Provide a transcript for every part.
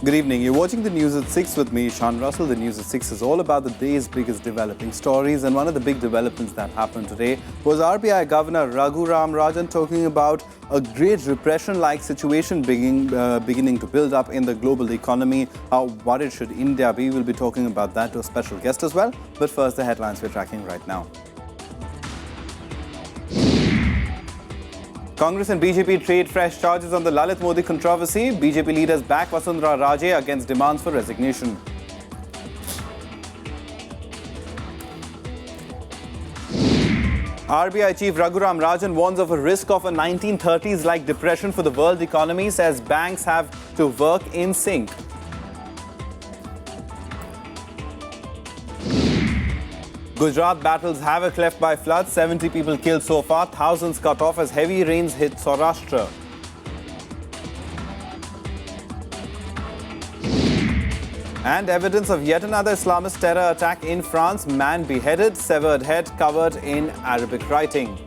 Good evening. You're watching the news at 6 with me, Sean Russell. The news at 6 is all about the day's biggest developing stories. And one of the big developments that happened today was RBI Governor Raghuram Rajan talking about a great repression-like situation beginning to build up in the global economy. How worried should India be? We'll be talking about that to a special guest as well. But first, the headlines we're tracking right now. Congress and BJP trade fresh charges on the Lalit Modi controversy. BJP leaders back Vasundhara Raje against demands for resignation. RBI Chief Raghuram Rajan warns of a risk of a 1930s-like depression for the world economy, says banks have to work in sync. Gujarat battles havoc left by floods. 70 people killed so far, thousands cut off as heavy rains hit Saurashtra. And evidence of yet another Islamist terror attack in France. Man beheaded, severed head covered in Arabic writing.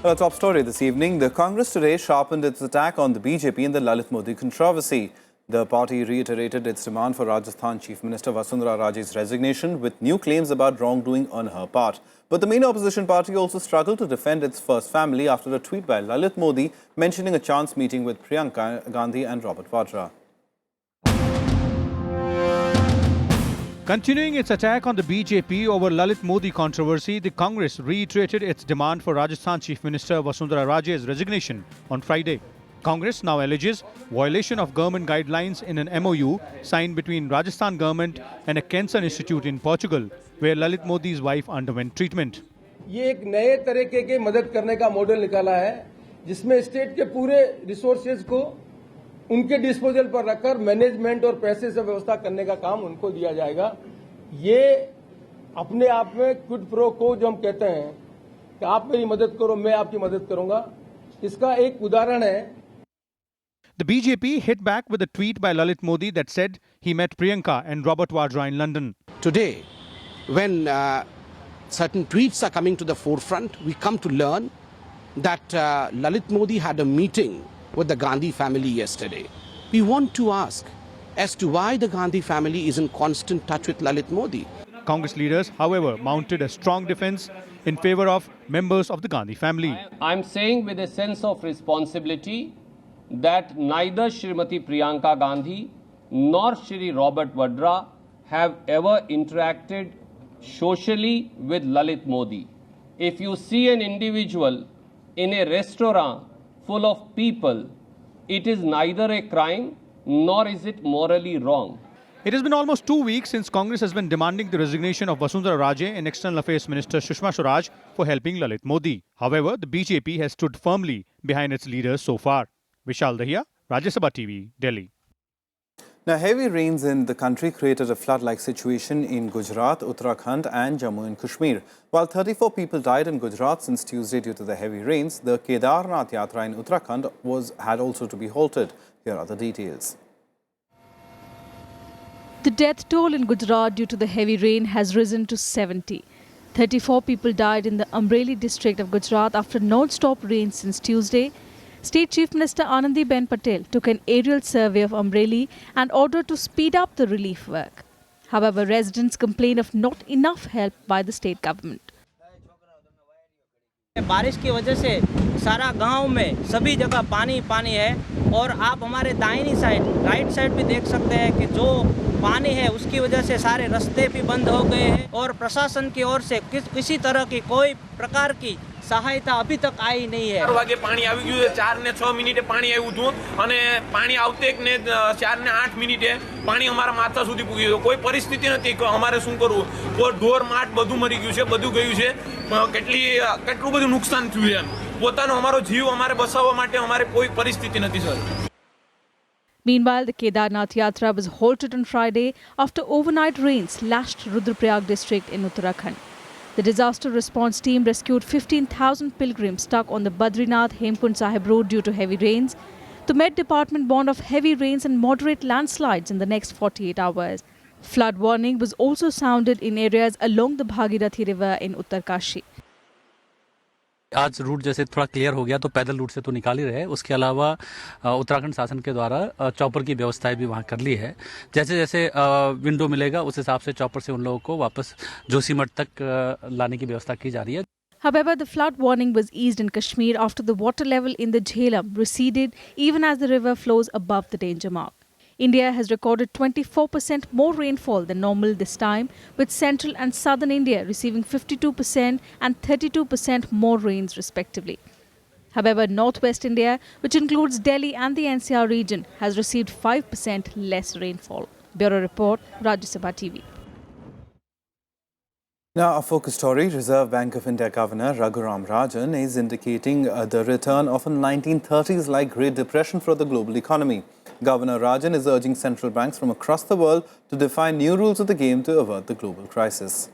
A top story this evening. The Congress today sharpened its attack on the BJP in the Lalit Modi controversy. The party reiterated its demand for Rajasthan Chief Minister Vasundhara Raje's resignation with new claims about wrongdoing on her part. But the main opposition party also struggled to defend its first family after a tweet by Lalit Modi mentioning a chance meeting with Priyanka Gandhi and Robert Vadra. Continuing its attack on the BJP over Lalit Modi controversy, the Congress reiterated its demand for Rajasthan Chief Minister Vasundhara Raje's resignation on Friday. Congress now alleges violation of government guidelines in an MOU signed between Rajasthan government and a cancer institute in Portugal, where Lalit Modi's wife underwent treatment. ये एक नए तरीके के मदद करने का model निकाला है, जिसमें स्टेट के पूरे रिसोर्सेज को उनके डिस्पोजल पर रखकर मैनेजमेंट और पैसे से व्यवस्था करने का काम उनको दिया जाएगा। ये अपने आप में क्विड प्रो को जो हम कहते हैं कि आप मेरी मदद करो, मैं आपकी मदद करूंगा, इसका एक उदाहरण है। The BJP hit back with a tweet by Lalit Modi that said he met Priyanka and Robert Vadra in London. Today, when certain tweets are coming to the forefront, we come to learn that Lalit Modi had a meeting with the Gandhi family yesterday. We want to ask as to why the Gandhi family is in constant touch with Lalit Modi. Congress leaders, however, mounted a strong defense in favor of members of the Gandhi family. I'm saying with a sense of responsibility that neither Srimati Priyanka Gandhi nor Shri Robert Vadra have ever interacted socially with Lalit Modi. If you see an individual in a restaurant full of people, it is neither a crime nor is it morally wrong. It has been almost 2 weeks since Congress has been demanding the resignation of Vasundhara Raje and External Affairs Minister Sushma Swaraj for helping Lalit Modi. However, the BJP has stood firmly behind its leaders so far. Vishal Dahiya, Rajya Sabha TV, Delhi. Now, heavy rains in the country created a flood-like situation in Gujarat, Uttarakhand and Jammu and Kashmir. While 34 people died in Gujarat since Tuesday due to the heavy rains, the Kedarnath Yatra in Uttarakhand had also to be halted. Here are the details. The death toll in Gujarat due to the heavy rain has risen to 70. 34 people died in the Amreli district of Gujarat after non-stop rain since Tuesday. State Chief Minister Anandiben Patel took an aerial survey of Amreli and ordered to speed up the relief work. However, residents complain of not enough help by the state government. बारिश की वजह से सारा गांव में सभी जगह पानी पानी है और आप हमारे दाहिनी साइड राइट साइड भी देख सकते हैं कि जो पानी है उसकी वजह से सारे रास्ते भी बंद हो गए हैं और प्रशासन की ओर से किसी तरह की कोई प्रकार की સહાયતા અભી તક આવી નહીં है। 4 વાગે પાણી આવી ગયું છે, 4 ને 6 મિનિટે પાણી આવ્યું હતું અને પાણી આવતે એક ને 4 ને 8 મિનિટે પાણી અમારા માથા સુધી પૂગી ગયું। કોઈ પરિસ્થિતિ નથી કે અમારે શું કરવું, કોઈ ઢોર માટ બધું મરી ગયું છે, બધું ગયું છે, કેટલું બધું નુકસાન થયું છે। પોતાનો અમારો જીવ અમારે બચાવવા માટે અમારે કોઈ પરિસ્થિતિ નથી sir. Meanwhile, the Kedarnath Yatra was halted on Friday after overnight rains lashed Rudraprayag district in Uttarakhand. The disaster response team rescued 15,000 pilgrims stuck on the Badrinath Hemkund Sahib road due to heavy rains. The Met Department warned of heavy rains and moderate landslides in the next 48 hours. Flood warning was also sounded in areas along the Bhagirathi River in Uttarkashi. आज root जैसे थोड़ा clear हो गया तो पैदल root से तो निकाल ही रहे। उसके अलावा उत्तराखंड शासन के द्वारा चॉपर की व्यवस्थाएं भी वहां कर ली है। जैसे जैसे विंडो मिलेगा उस हिसाब से चॉपर से उन लोगों को वापस जोशीमठ तक लाने की व्यवस्था की जा रही है। However, the flood warning was eased in Kashmir after the water level in the Jhelum receded even as the river flows above the danger mark. India has recorded 24% more rainfall than normal this time, with central and southern India receiving 52% and 32% more rains respectively. However, northwest India, which includes Delhi and the NCR region, has received 5% less rainfall. Bureau Report, Rajya Sabha TV. Now, a focus story. Reserve Bank of India Governor Raghuram Rajan is indicating the return of a 1930s-like Great Depression for the global economy. Governor Rajan is urging central banks from across the world to define new rules of the game to avert the global crisis.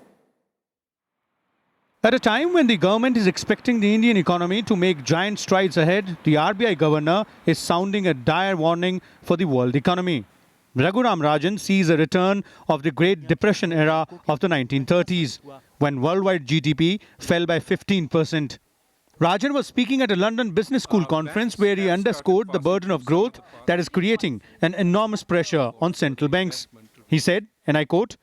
At a time when the government is expecting the Indian economy to make giant strides ahead, the RBI governor is sounding a dire warning for the world economy. Raghuram Rajan sees a return of the Great Depression era of the 1930s, when worldwide GDP fell by 15%. Rajan was speaking at a London Business School conference where he underscored the burden of growth that is creating an enormous pressure on central banks. He said, and I quote,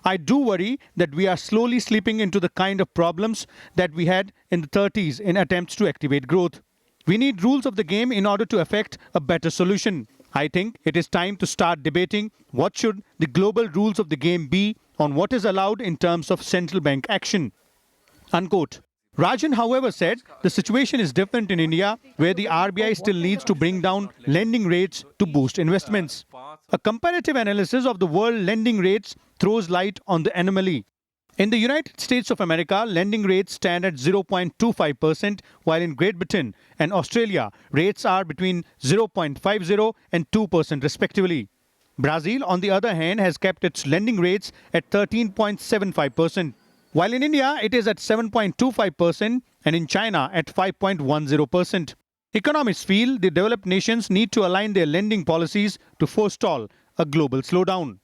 "I do worry that we are slowly slipping into the kind of problems that we had in the 30s in attempts to activate growth. We need rules of the game in order to effect a better solution. I think it is time to start debating what should the global rules of the game be on what is allowed in terms of central bank action." Unquote. Rajan, however, said the situation is different in India, where the RBI still needs to bring down lending rates to boost investments. A comparative analysis of the world lending rates throws light on the anomaly. In the United States of America, lending rates stand at 0.25%, while in Great Britain and Australia, rates are between 0.50 and 2% respectively. Brazil, on the other hand, has kept its lending rates at 13.75%, while in India it is at 7.25% and in China at 5.10%. Economists feel the developed nations need to align their lending policies to forestall a global slowdown.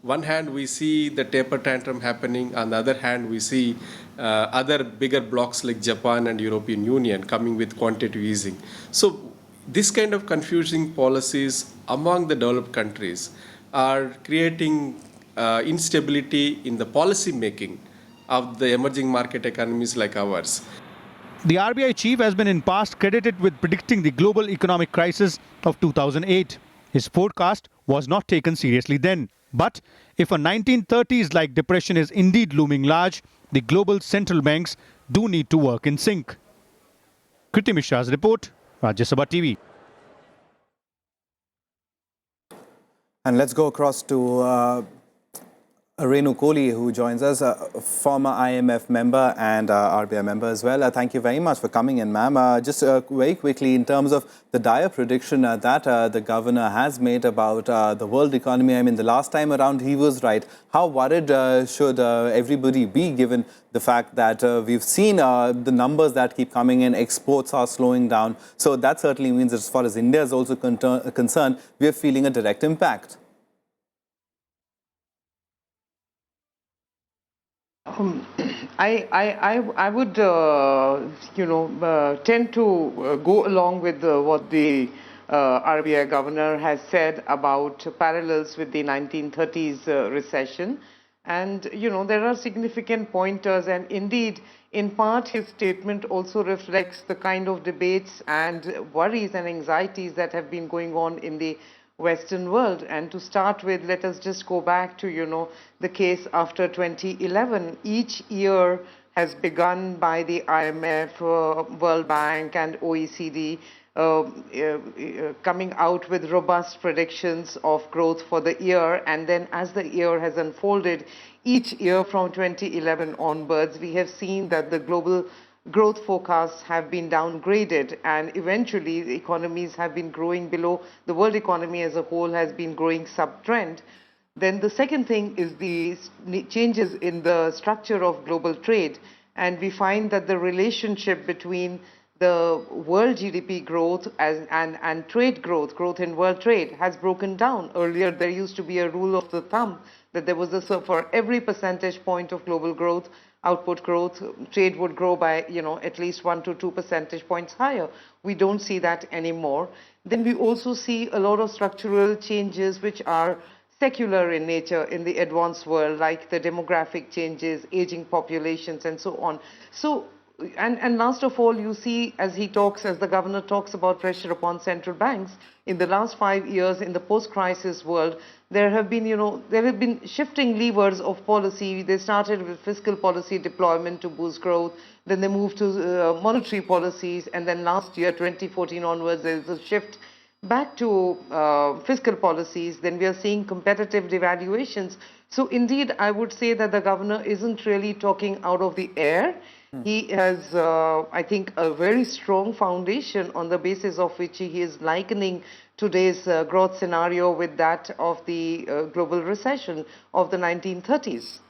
One hand we see the taper tantrum happening, on the other hand we see other bigger blocks like Japan and European Union coming with quantitative easing. So this kind of confusing policies among the developed countries are creating instability in the policy making of the emerging market economies like ours. The RBI chief has been in past credited with predicting the global economic crisis of 2008. His forecast was not taken seriously then. But if a 1930s-like depression is indeed looming large, the global central banks do need to work in sync. Kriti Mishra's report, Rajya Sabha TV. And let's go across to Renu Kohli, who joins us, a former IMF member and RBI member as well. Thank you very much for coming in, ma'am. Just very quickly, in terms of the dire prediction that the governor has made about the world economy, I mean, the last time around he was right. How worried should everybody be, given the fact that we've seen the numbers that keep coming in, exports are slowing down. So that certainly means that as far as India is also concerned, we are feeling a direct impact. I would, tend to go along with what the RBI governor has said about parallels with the 1930s recession. And, there are significant pointers, and indeed, in part, his statement also reflects the kind of debates and worries and anxieties that have been going on in the Western world. And to start with, let us just go back to, the case after 2011. Each year has begun by the IMF, World Bank and OECD coming out with robust predictions of growth for the year. And then as the year has unfolded, each year from 2011 onwards, we have seen that the global growth forecasts have been downgraded, and eventually the economies have been growing below, the world economy as a whole has been growing sub-trend. Then the second thing is the changes in the structure of global trade, and we find that the relationship between the world GDP growth and trade growth in world trade has broken down. Earlier there used to be a rule of the thumb that there was for every percentage point of global growth, output growth, trade would grow by, at least 1 to 2 percentage points higher. We don't see that anymore. Then we also see a lot of structural changes which are secular in nature in the advanced world, like the demographic changes, aging populations, and so on. So, and last of all, you see, as the governor talks about pressure upon central banks, in the last 5 years in the post-crisis world, there have been shifting levers of policy. They started with fiscal policy deployment to boost growth, then they moved to monetary policies, and then last year, 2014 onwards, there is a shift back to fiscal policies. Then we are seeing competitive devaluations. So indeed, I would say that the governor isn't really talking out of the air. He has, I think, a very strong foundation on the basis of which he is likening today's growth scenario with that of the global recession of the 1930s.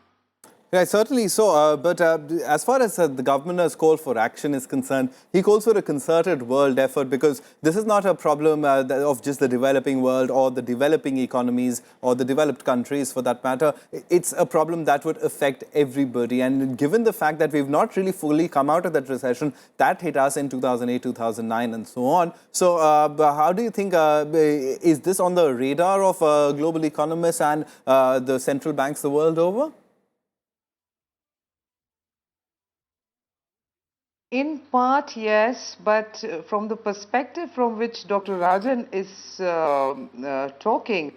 Yeah, certainly so. But as far as the governor's call for action is concerned, he calls for a concerted world effort, because this is not a problem of just the developing world or the developing economies or the developed countries for that matter. It's a problem that would affect everybody. And given the fact that we've not really fully come out of that recession that hit us in 2008, 2009 and so on. So how do you think, is this on the radar of global economists and the central banks the world over? In part, yes, but from the perspective from which Dr. Rajan is talking,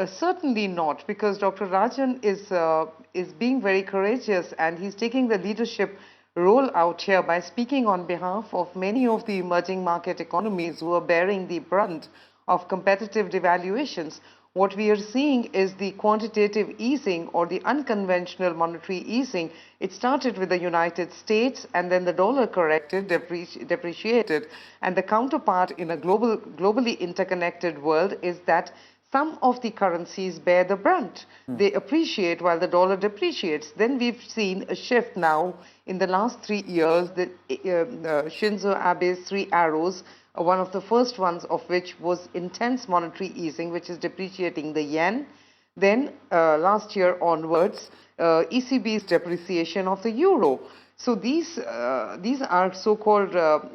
certainly not, because Dr. Rajan is being very courageous, and he's taking the leadership role out here by speaking on behalf of many of the emerging market economies who are bearing the brunt of competitive devaluations. What we are seeing is the quantitative easing or the unconventional monetary easing. It started with the United States, and then the dollar corrected, depreciated. And the counterpart in a globally interconnected world is that some of the currencies bear the brunt. They appreciate while the dollar depreciates. Then we've seen a shift now in the last 3 years, Shinzo Abe's 3 arrows, one of the first ones of which was intense monetary easing, which is depreciating the yen. Then last year onwards, ECB's depreciation of the euro. So these are so-called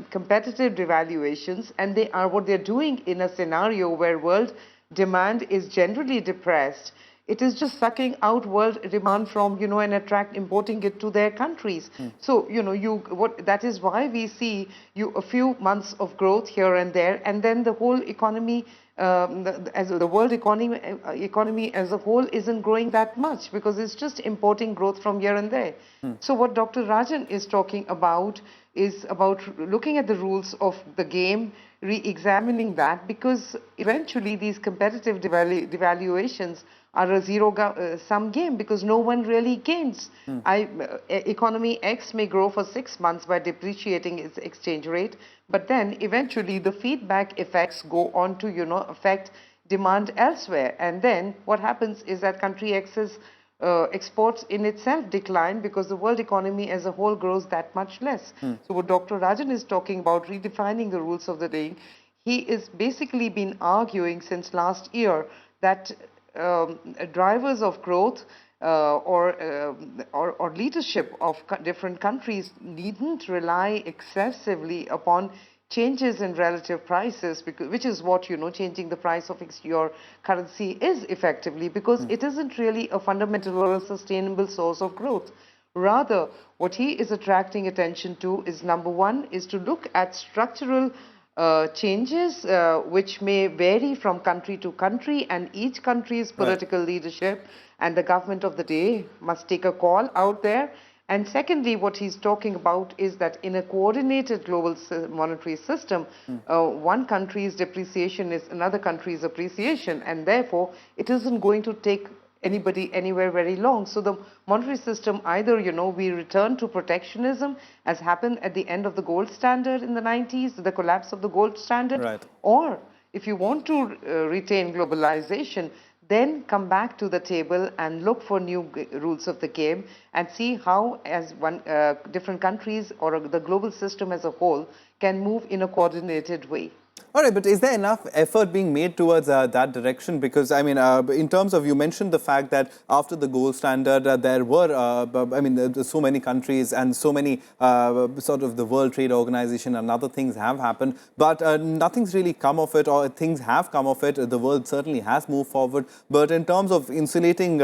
competitive devaluations, and they are what they're doing in a scenario where world demand is generally depressed. It is just sucking out world demand from, and importing it to their countries. So, that is why we see a few months of growth here and there, and then the whole economy, as the world economy as a whole isn't growing that much, because it's just importing growth from here and there. So what Dr. Rajan is talking about is about looking at the rules of the game, re-examining that, because eventually these competitive devaluations are a zero-sum game, because no one really gains. Economy X may grow for 6 months by depreciating its exchange rate, but then eventually the feedback effects go on to, affect demand elsewhere. And then what happens is that country X's exports in itself decline, because the world economy as a whole grows that much less. So what Dr. Rajan is talking about, redefining the rules of the game, he is basically been arguing since last year that drivers of growth or leadership of different countries needn't rely excessively upon changes in relative prices, which is what, changing the price of your currency is effectively, because it isn't really a fundamental or a sustainable source of growth. Rather, what he is attracting attention to is, number one, is to look at structural changes which may vary from country to country, and each country's political leadership and the government of the day must take a call out there. And secondly, what he's talking about is that in a coordinated global monetary system, one country's depreciation is another country's appreciation, and therefore it isn't going to take anybody anywhere very long. So the monetary system, either, we return to protectionism, as happened at the end of the gold standard in the 90s, the collapse of the gold standard, or if you want to retain globalization, then come back to the table and look for new rules of the game, and see how, as different countries or the global system as a whole, can move in a coordinated way. All right, but is there enough effort being made towards that direction? Because, I mean, in terms of, you mentioned the fact that after the gold standard, there were, there's so many countries and so many sort of the World Trade Organization and other things have happened, but nothing's really come of it, or things have come of it. The world certainly has moved forward. But in terms of insulating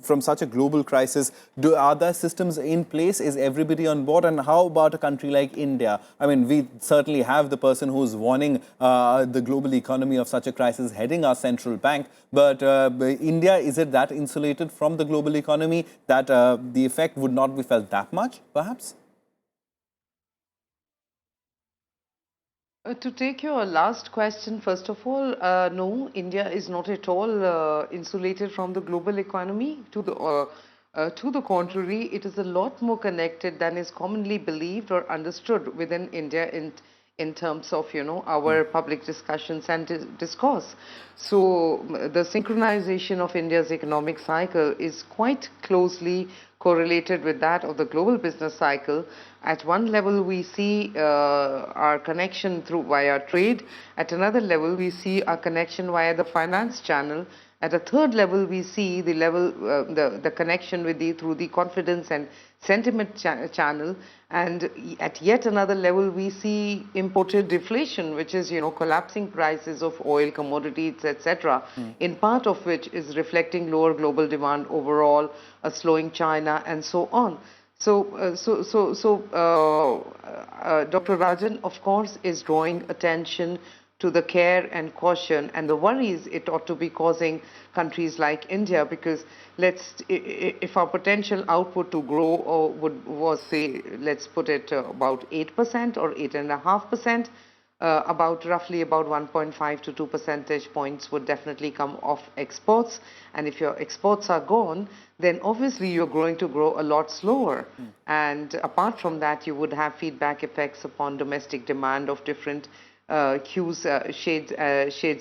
from such a global crisis, are there systems in place? Is everybody on board? And how about a country like India? I mean, we certainly have the person who's warning the global economy of such a crisis heading our central bank. But India, is it that insulated from the global economy that the effect would not be felt that much, perhaps? To take your last question, first of all, no, India is not at all insulated from the global economy. To the contrary, it is a lot more connected than is commonly believed or understood within India in terms of, our public discussions and discourse. So the synchronization of India's economic cycle is quite closely correlated with that of the global business cycle. At one level, we see our connection via trade. At another level, we see our connection via the finance channel. At a third level, we see the connection through the confidence and sentiment channel. And at yet another level, we see imported deflation, which is, collapsing prices of oil, commodities, etc., in part of which is reflecting lower global demand overall, a slowing China, and so on. So, Dr. Rajan, of course, is drawing attention to the care and caution and the worries it ought to be causing countries like India, because if our potential output to grow was, say, let's put it about 8% or 8.5%, roughly about 1.5 to 2 percentage points would definitely come off exports. And if your exports are gone, then obviously you're going to grow a lot slower. And apart from that, you would have feedback effects upon domestic demand of different hues, shades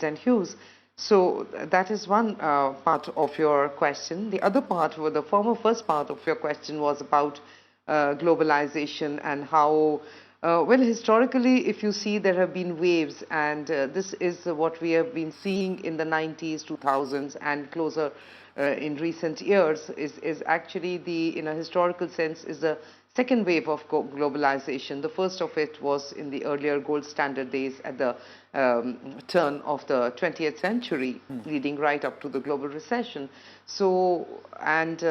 and hues. So that is one part of your question. The other part, the first part of your question was about globalization and how, well, historically, if you see, there have been waves, and this is what we have been seeing in the 90s, 2000s, and closer in recent years, is actually in a historical sense, is the second wave of globalization. The first of it was in the earlier gold standard days at the turn of the 20th century, leading right up to the global recession. So, and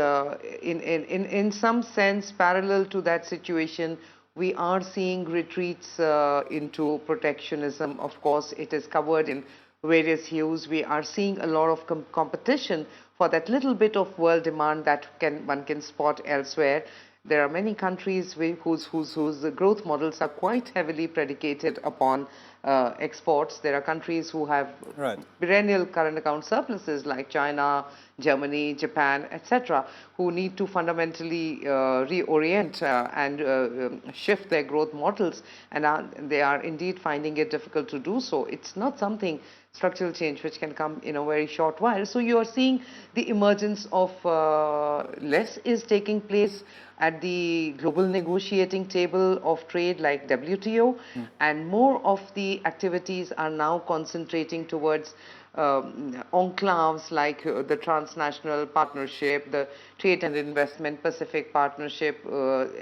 in some sense, parallel to that situation, we are seeing retreats into protectionism. Of course, it is covered in various hues. We are seeing a lot of competition for that little bit of world demand that one can spot elsewhere. There are many countries whose growth models are quite heavily predicated upon exports. There are countries who have perennial current account surpluses like China, Germany, Japan, etc., who need to fundamentally reorient and shift their growth models, and they are indeed finding it difficult to do so. It's not something, structural change, which can come in a very short while. So you are seeing the emergence of less is taking place at the global negotiating table of trade like WTO, and more of the activities are now concentrating towards enclaves like the transnational partnership, the Trade and Investment Pacific Partnership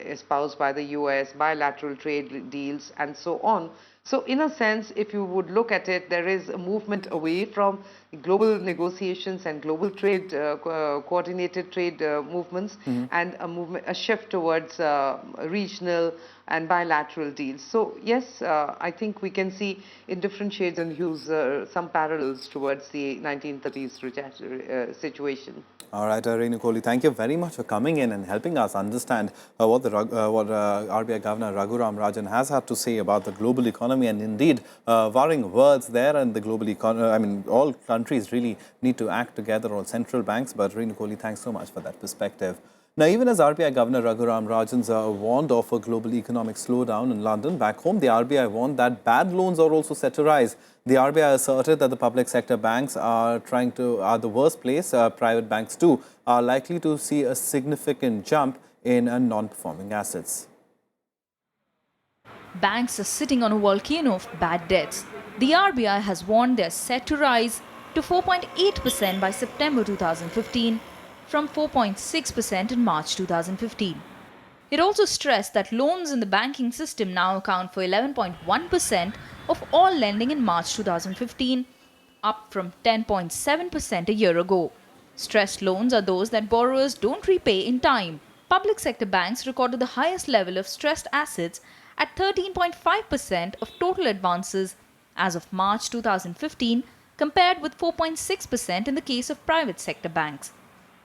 espoused by the US, bilateral trade deals, and so on. So in a sense, if you would look at it, there is a movement away from global negotiations and global trade, coordinated trade movements, and a shift towards regional and bilateral deals. So yes, I think we can see in different shades and hues some parallels towards the 1930s situation. All right, Renu Kohli, thank you very much for coming in and helping us understand what RBI Governor Raghuram Rajan has had to say about the global economy, and indeed, warring words there. And the global economy, I mean, all countries really need to act together, all central banks. But Renu Kohli, thanks so much for that perspective. Now, even as RBI Governor Raghuram Rajan warned of a global economic slowdown in London, back home, the RBI warned that bad loans are also set to rise. The RBI asserted that the public sector banks are the worst place. Private banks too are likely to see a significant jump in non-performing assets. Banks are sitting on a volcano of bad debts. The RBI has warned they are set to rise to 4.8% by September 2015 from 4.6% in March 2015. It also stressed that loans in the banking system now account for 11.1% of all lending in March 2015, up from 10.7% a year ago. Stressed loans are those that borrowers don't repay in time. Public sector banks recorded the highest level of stressed assets at 13.5% of total advances as of March 2015, compared with 4.6% in the case of private sector banks.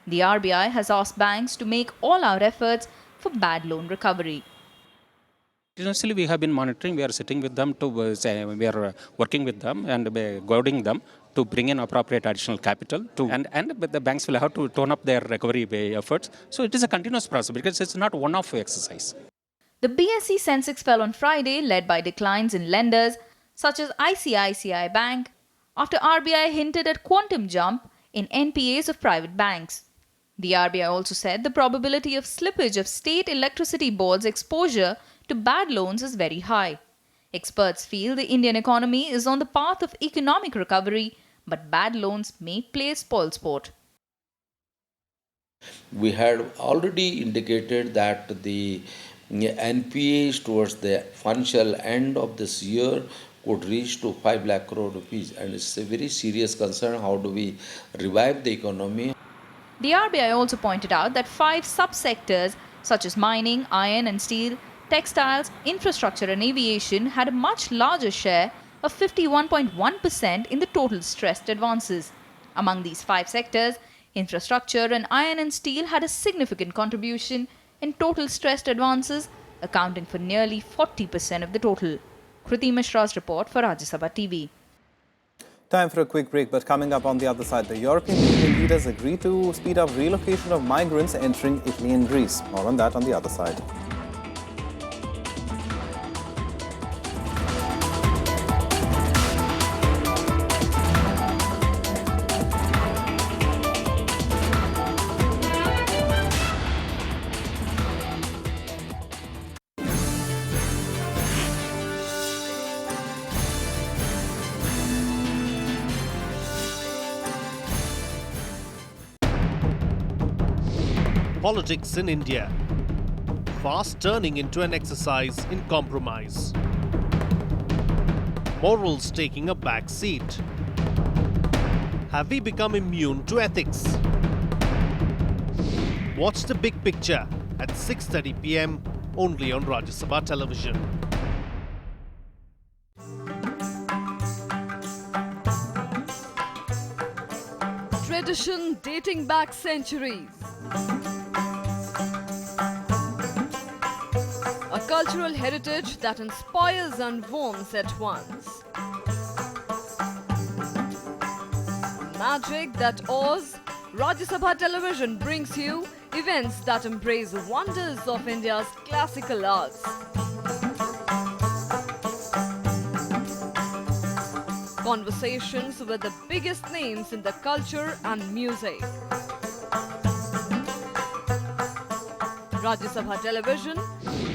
The RBI has asked banks to make all out efforts for bad loan recovery. Continuously, we have been monitoring. We are sitting with them we are working with them and guiding them to bring in appropriate additional capital and the banks will have to tone up their recovery efforts. So it is a continuous process because it's not one-off exercise. The BSE Sensex fell on Friday, led by declines in lenders such as ICICI Bank, after RBI hinted at quantum jump in NPAs of private banks. The RBI also said the probability of slippage of state electricity boards' exposure to bad loans is very high. Experts feel the Indian economy is on the path of economic recovery, but bad loans may play spoilsport. We had already indicated that the NPAs towards the financial end of this year could reach to 5 lakh crore rupees, and it's a very serious concern. How do we revive the economy? The RBI also pointed out that 5 subsectors such as mining, iron and steel, textiles, infrastructure and aviation had a much larger share of 51.1% in the total stressed advances. Among these 5 sectors, infrastructure and iron and steel had a significant contribution in total stressed advances, accounting for nearly 40% of the total. Kriti Mishra's report for Rajya Sabha TV. Time for a quick break, but coming up on the other side, the European Union leaders agree to speed up relocation of migrants entering Italy and Greece. More on that on the other side. Politics in India, fast turning into an exercise in compromise. Morals taking a back seat. Have we become immune to ethics? Watch the big picture at 6:30 p.m. only on Rajya Sabha television. Tradition dating back centuries. A cultural heritage that inspires and warms at once. Magic that awes. Rajya Sabha television brings you events that embrace the wonders of India's classical arts. Conversations with the biggest names in the culture and music. Rajya Sabha television,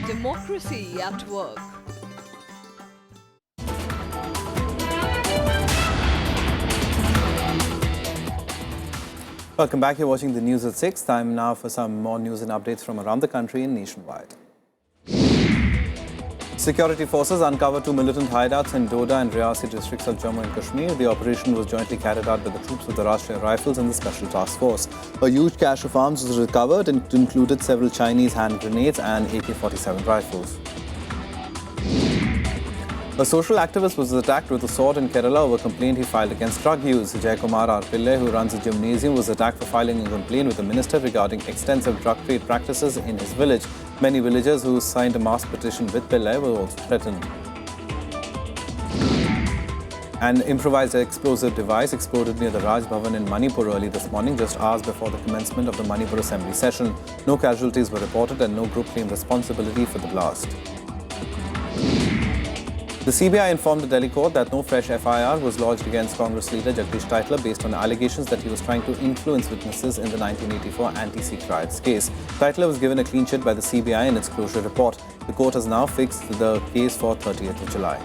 democracy at work. Welcome back. You're watching the news at 6. Time now for some more news and updates from around the country and nationwide. Security forces uncovered 2 militant hideouts in Doda and Riyasi districts of Jammu and Kashmir. The operation was jointly carried out by the troops of the Rajya Rifles and the Special Task Force. A huge cache of arms was recovered and it included several Chinese hand grenades and AK-47 rifles. A social activist was attacked with a sword in Kerala over a complaint he filed against drug use. Jaikumar R. Pillai, who runs a gymnasium, was attacked for filing a complaint with the minister regarding extensive drug trade practices in his village. Many villagers who signed a mass petition with Pillai were also threatened. An improvised explosive device exploded near the Raj Bhavan in Manipur early this morning, just hours before the commencement of the Manipur Assembly session. No casualties were reported and no group claimed responsibility for the blast. The CBI informed the Delhi court that no fresh FIR was lodged against Congress leader Jagdish Titler based on allegations that he was trying to influence witnesses in the 1984 anti-Sikh riots case. Titler was given a clean chit by the CBI in its closure report. The court has now fixed the case for 30th of July.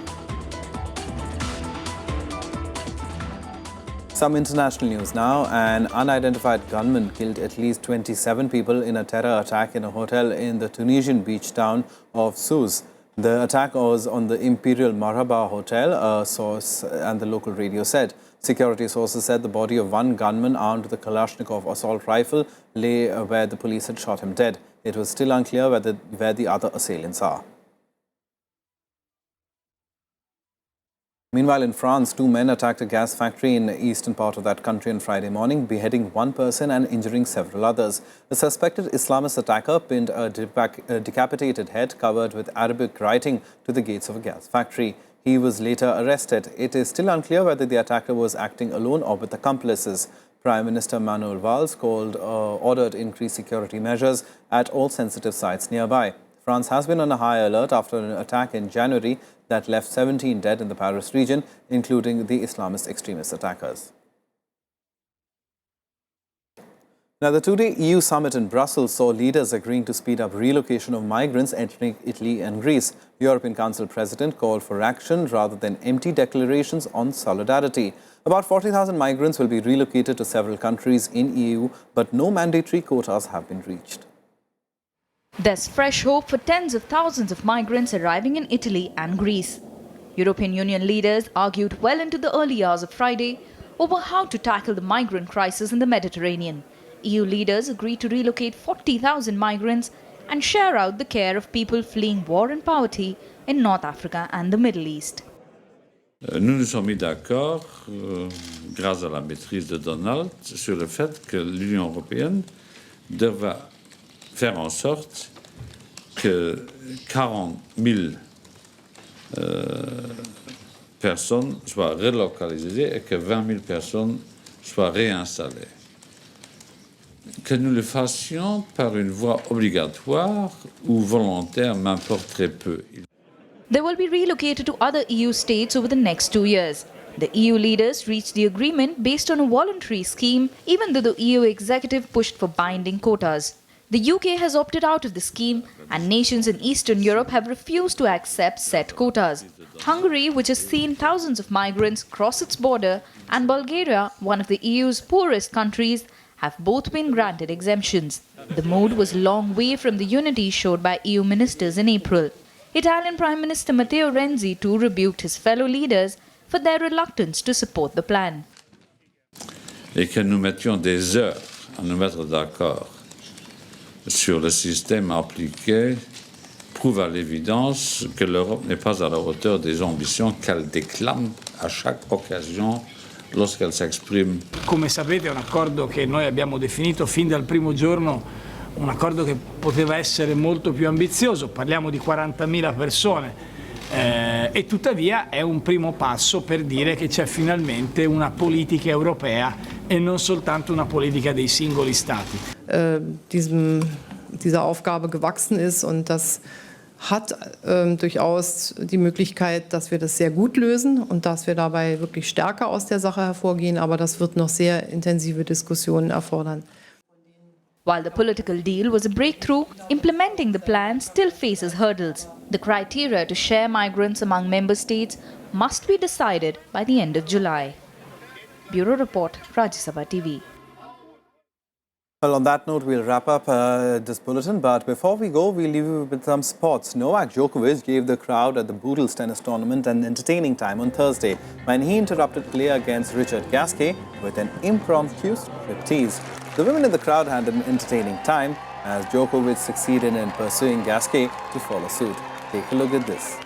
Some international news now. An unidentified gunman killed at least 27 people in a terror attack in a hotel in the Tunisian beach town of Sousse. The attack was on the Imperial Marhaba Hotel, a source and the local radio said. Security sources said the body of one gunman armed with a Kalashnikov assault rifle lay where the police had shot him dead. It was still unclear where the other assailants are. Meanwhile, in France, 2 men attacked a gas factory in the eastern part of that country on Friday morning, beheading 1 person and injuring several others. The suspected Islamist attacker pinned a decapitated head covered with Arabic writing to the gates of a gas factory. He was later arrested. It is still unclear whether the attacker was acting alone or with accomplices. Prime Minister Manuel Valls ordered increased security measures at all sensitive sites nearby. France has been on a high alert after an attack in January that left 17 dead in the Paris region, including the Islamist extremist attackers. Now, the two-day EU summit in Brussels saw leaders agreeing to speed up relocation of migrants entering Italy and Greece. European Council President called for action rather than empty declarations on solidarity. About 40,000 migrants will be relocated to several countries in EU, but no mandatory quotas have been reached. There's fresh hope for tens of thousands of migrants arriving in Italy and Greece. European Union leaders argued well into the early hours of Friday over how to tackle the migrant crisis in the Mediterranean. EU leaders agreed to relocate 40,000 migrants and share out the care of people fleeing war and poverty in North Africa and the Middle East. Nous nous sommes mis d'accord, grâce à la maîtrise de Donald, sur le fait que l'Union européenne devra faire en sorte que 40 000 personnes soient relocalisées et que 20 000 personnes soient réinstallées. Que nous le fassions par une voie obligatoire ou volontaire m'importe très peu. They will be relocated to other EU states over the next 2 years. The EU leaders reached the agreement based on a voluntary scheme, even though the EU executive pushed for binding quotas. The UK has opted out of the scheme, and nations in Eastern Europe have refused to accept set quotas. Hungary, which has seen thousands of migrants cross its border, and Bulgaria, one of the EU's poorest countries, have both been granted exemptions. The mood was a long way from the unity showed by EU ministers in April. Italian Prime Minister Matteo Renzi too rebuked his fellow leaders for their reluctance to support the plan. Et que nous mettions des heures à nous mettre d'accord sur le système appliqué prouve à l'évidence que l'Europe n'est pas à la hauteur des ambitions qu'elle déclame à chaque occasion lorsqu'elle s'esprime. Come sapete è un accordo che noi abbiamo definito fin dal primo giorno un accordo che poteva essere molto più ambizioso, parliamo di 40.000 persone e tuttavia è un primo passo per dire che c'è finalmente una politica europea e non soltanto una politica dei singoli Stati. Dieser Aufgabe gewachsen ist und das hat durchaus die Möglichkeit, dass wir das sehr gut lösen und dass wir dabei wirklich stärker aus der Sache hervorgehen, aber das wird noch sehr intensive Diskussionen erfordern. While the political deal was a breakthrough, implementing the plan still faces hurdles. The criteria to share migrants among member states must be decided by the end of July. Bureau Report, Rajya Sabha TV. Well, on that note, we'll wrap up this bulletin. But before we go, we'll leave you with some sports. Novak Djokovic gave the crowd at the Bulletin tennis tournament an entertaining time on Thursday when he interrupted play against Richard Gasquet with an impromptu striptease. The women in the crowd had an entertaining time as Djokovic succeeded in pursuing Gasquet to follow suit. Take a look at this.